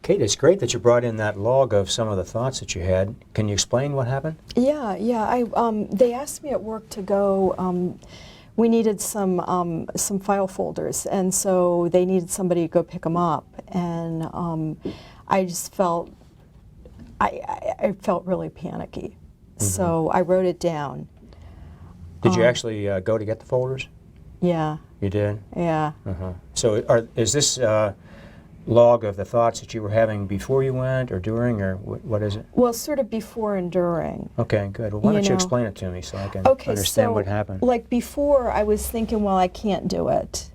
Kate, it's great that you brought in that log of some of the thoughts that you had. Can you explain what happened? Yeah. They asked me at work to go. We needed some file folders, and so they needed somebody to go pick them up. And I just felt, I felt really panicky. Mm-hmm. So I wrote it down. Did you actually go to get the folders? Yeah. You did? Yeah. Uh-huh. So is this log of the thoughts that you were having before you went or during, or what is it? Well, sort of before and during. Okay, good. Well, why don't you explain it to me so I can understand what happened? Like before, I was thinking, well, I can't do it.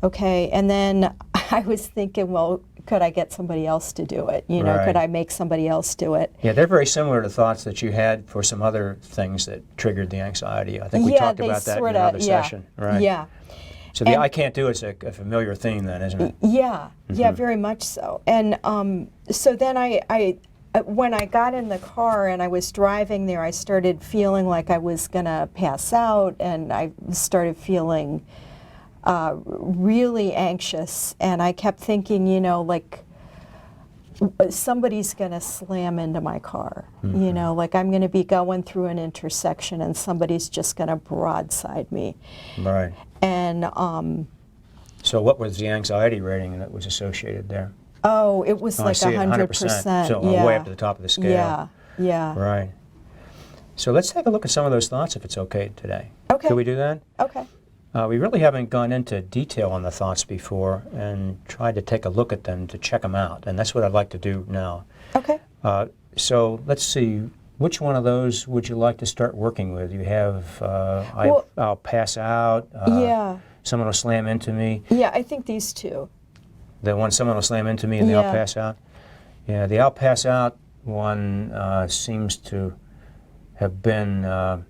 Okay, and then I was thinking, well, could I get somebody else to do it? You know, Right. Could I make somebody else do it? Yeah, they're very similar to thoughts that you had for some other things that triggered the anxiety. I think we talked about that in another session. Right. Yeah. So the I can't do it's a familiar theme then, isn't it? Yeah, Mm-hmm. yeah, very much so. And so then when I got in the car and I was driving there, I started feeling like I was going to pass out, and I started feeling really anxious. And I kept thinking, you know, like somebody's going to slam into my car. Mm-hmm. You know, like I'm going to be going through an intersection and somebody's just going to broadside me. Right. And so what was the anxiety rating that was associated there? oh, it was like 100%. So yeah. way up to the top of the scale. Yeah, yeah. Right. So let's take a look at some of those thoughts if it's okay today. Okay. Can we do that? Okay. We really haven't gone into detail on the thoughts before and tried to take a look at them to check them out, and that's what I'd like to do now. Okay. So let's see, which one of those would you like to start working with? You have, I'll pass out, yeah. someone will slam into me. Yeah, I think these two. The one someone will slam into me and the I'll pass out? Yeah, the I'll pass out one seems to have been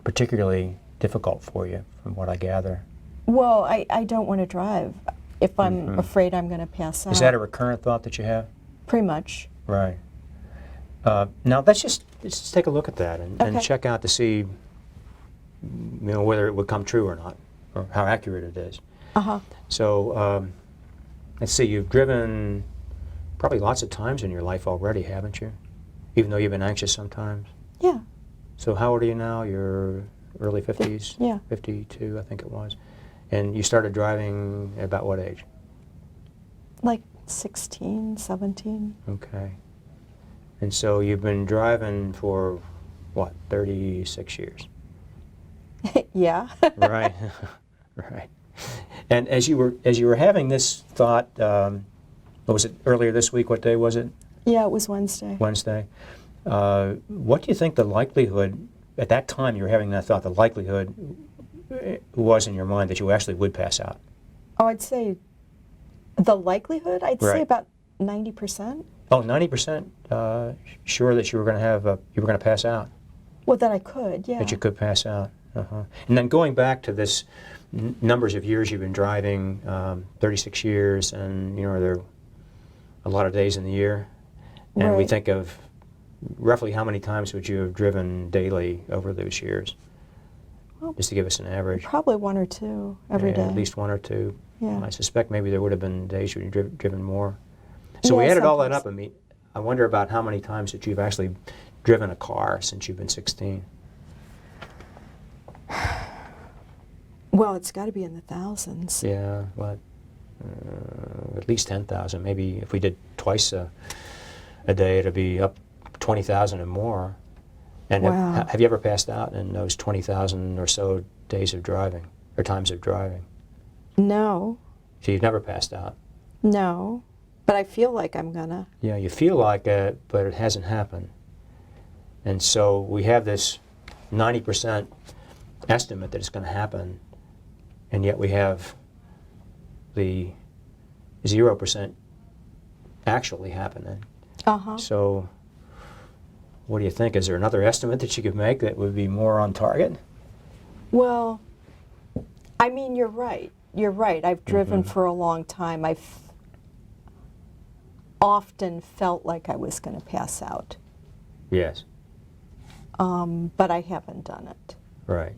particularly difficult for you, from what I gather. Well, I don't want to drive if I'm afraid I'm going to pass out. Is that a recurrent thought that you have? Pretty much. Right. Now let's just take a look at that and check out to see, you know, whether it would come true or not, or how accurate it is. Uh-huh. So let's see, you've driven probably lots of times in your life already, haven't you? Even though you've been anxious sometimes? Yeah. So how old are you now? You're early 50s? Yeah. 52, I think it was. And you started driving at about what age? Like 16, 17. Okay. And so you've been driving for, what, 36 years? Yeah. Right. Right. And as you were having this thought, what was it, earlier this week? What day was it? Yeah, it was Wednesday. Wednesday. What do you think the likelihood, at that time you were having that thought, the likelihood was in your mind that you actually would pass out? Oh, I'd say the likelihood, I'd say about 90%. Oh, 90% sure that you were going to have, you were going to pass out? Well, that I could, yeah. That you could pass out. Uh-huh. And then going back to this numbers of years you've been driving, 36 years, and you know there are a lot of days in the year, and we think of roughly how many times would you have driven daily over those years? Well, just to give us an average. Probably one or two every day. At least one or two. Yeah. I suspect maybe there would have been days you'd driven more. So we added all that up, and I wonder about how many times that you've actually driven a car since you've been 16. Well, it's got to be in the thousands. Yeah, well, at least 10,000. Maybe if we did twice a day, it'd be up 20,000 and more. And wow. Have you ever passed out in those 20,000 or so days of driving, or times of driving? No. So you've never passed out? No, but I feel like I'm gonna. Yeah, you feel like it, but it hasn't happened. And so we have this 90% estimate that it's going to happen, and yet we have the 0% actually happening. Uh-huh. So what do you think? Is there another estimate that you could make that would be more on target? Well, I mean, you're right. You're right. I've driven for a long time. I've often felt like I was going to pass out. Yes. But I haven't done it. Right.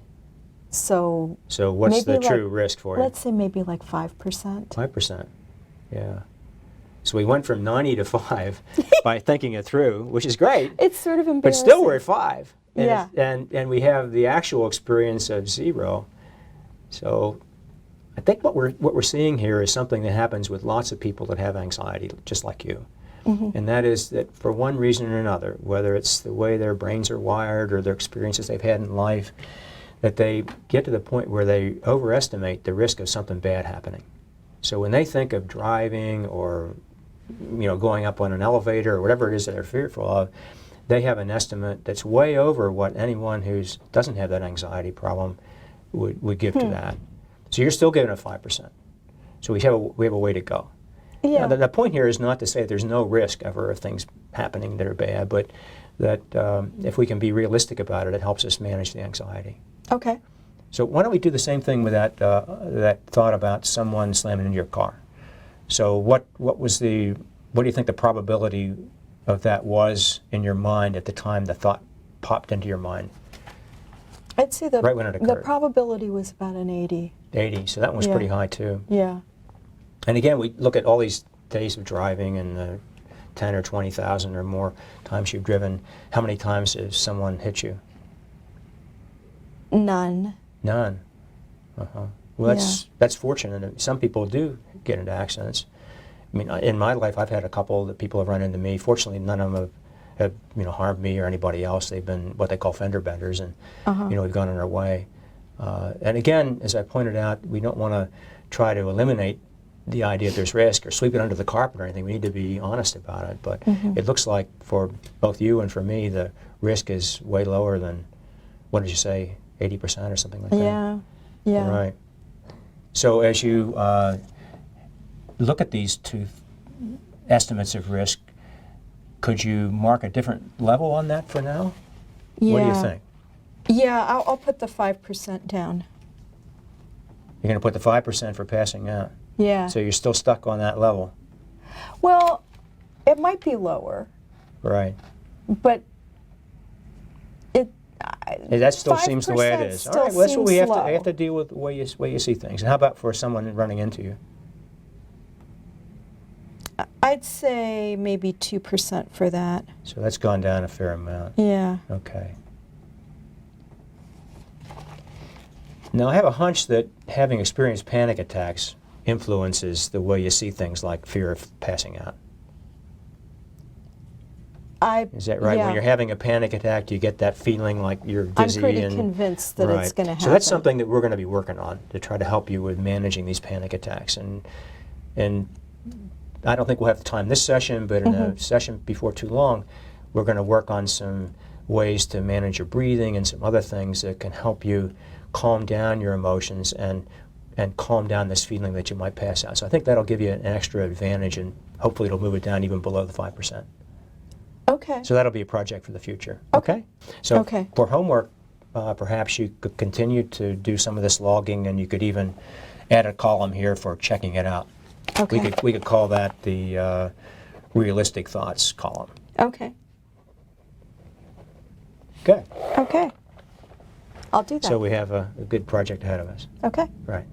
So what's the true risk for you? Let's say maybe like 5%. 5%. Yeah. So we went from 90 to 5 by thinking it through, which is great. It's sort of embarrassing. But still we're at 5. And Yeah. and we have the actual experience of 0. So I think what we're seeing here is something that happens with lots of people that have anxiety, just like you. And that is that for one reason or another, whether it's the way their brains are wired or their experiences they've had in life, that they get to the point where they overestimate the risk of something bad happening. So when they think of driving or going up on an elevator or whatever it is that they're fearful of, they have an estimate that's way over what anyone who doesn't have that anxiety problem would give to that. So you're still giving it 5%. So we have a way to go. Yeah. Now, the point here is not to say there's no risk ever of things happening that are bad, but that if we can be realistic about it, it helps us manage the anxiety. Okay. So why don't we do the same thing with that thought about someone slamming into your car? So what do you think the probability of that was in your mind at the time the thought popped into your mind? I'd say right when it the occurred. Probability was about an 80. 80, so that one was Yeah. pretty high too. Yeah. And again, we look at all these days of driving and the 10 or 20,000 or more times you've driven. How many times has someone hit you? None. None. Well, that's fortunate. Some people do get into accidents. I mean, in my life, I've had a couple that people have run into me. Fortunately, none of them have harmed me or anybody else. They've been what they call fender benders, and we've gone on our way. And again, as I pointed out, we don't want to try to eliminate the idea that there's risk or sweep it under the carpet or anything. We need to be honest about it. But it looks like for both you and for me, the risk is way lower than, what did you say, 80% or something like that? Yeah. Yeah. Right. So as you look at these two estimates of risk, could you mark a different level on that for now? Yeah. What do you think? Yeah, I'll put the 5% down. You're going to put the 5% for passing out. Yeah. So you're still stuck on that level. Well, it might be lower, Right. but That still seems the way it 5% is. All still right, well, that's what we seems have to low. deal with the way you see things. And how about for someone running into you? I'd say maybe 2% for that. So that's gone down a fair amount. Yeah. Okay. Now, I have a hunch that having experienced panic attacks influences the way you see things like fear of passing out. Is that right? Yeah. When you're having a panic attack, you get that feeling like you're dizzy. I'm pretty and convinced that it's going to happen. So that's something that we're going to be working on to try to help you with managing these panic attacks. And I don't think we'll have the time this session, but in a session before too long, we're going to work on some ways to manage your breathing and some other things that can help you calm down your emotions and calm down this feeling that you might pass out. So I think that'll give you an extra advantage, and hopefully it'll move it down even below the 5%. Okay. So that'll be a project for the future. Okay? So for homework, perhaps you could continue to do some of this logging, and you could even add a column here for checking it out. Okay. We could call that the realistic thoughts column. Okay. Good. Okay. I'll do that. So we have a good project ahead of us. Okay. Right.